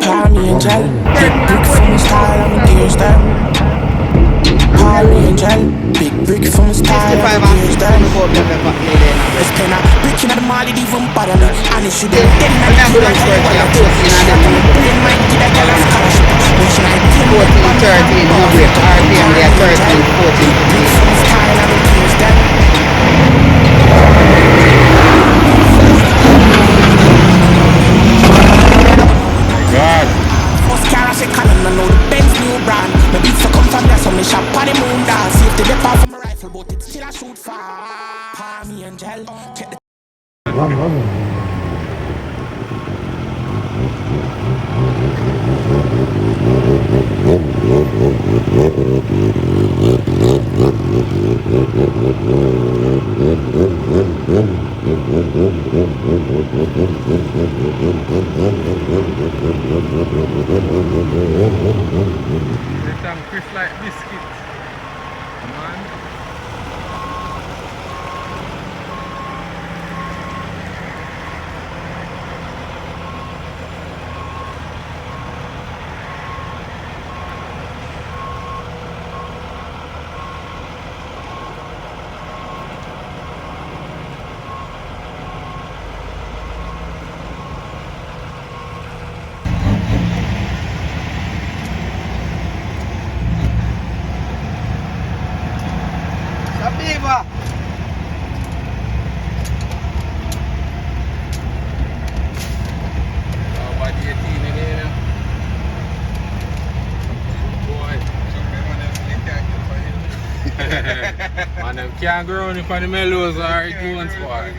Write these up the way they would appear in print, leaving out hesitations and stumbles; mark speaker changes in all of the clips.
Speaker 1: Call me Angel. Big brick from my style, I'm a gears down. Call me Angel. Big brick from my style, I'm a gears down. Let's pen a brick in the mall, it even bother me. And it should be dead in the queue like I want to. She got me brain, might give that girl a scholarship. When she like
Speaker 2: 14, 13, no break. RPM, they are 13, 14, 15.
Speaker 1: from my style, I'm a gears down.
Speaker 3: God.
Speaker 1: First car I say Canon, I know the Benz new brand. My beats so come from there, so me shop on the moon dance. See if the dip off from my rifle, but it still I shoot far. Palm me and gel, check the
Speaker 3: Chris like biscuit. Come on.
Speaker 2: Sabiba!
Speaker 3: About 18 in here. Boy. Man, them can't grow in the mellows or doing spot.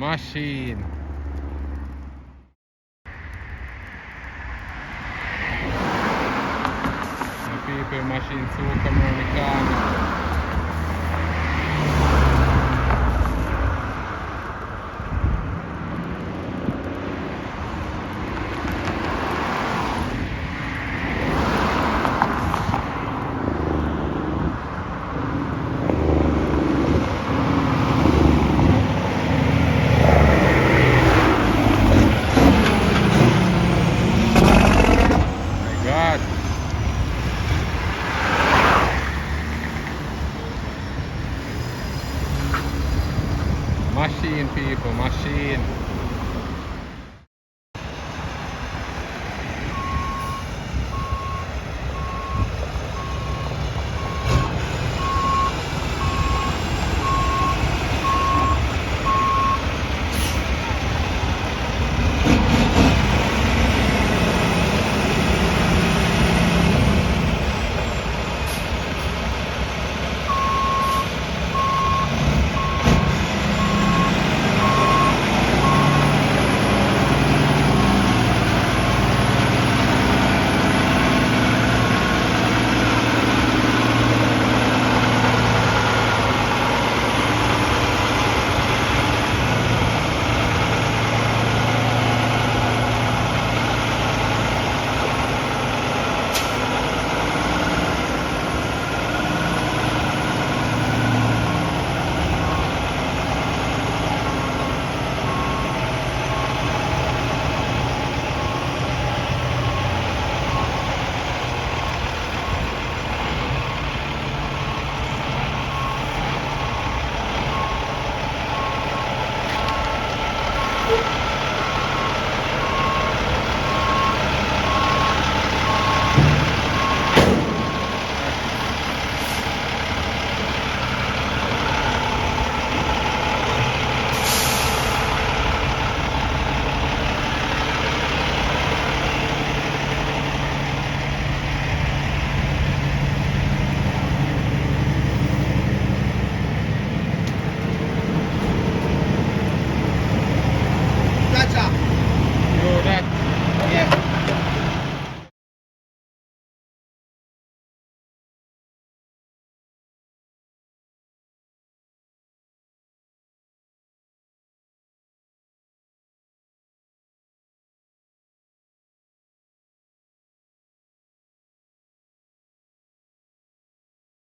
Speaker 3: Machine. The people machine so come around the corner. God. Machine people, machine.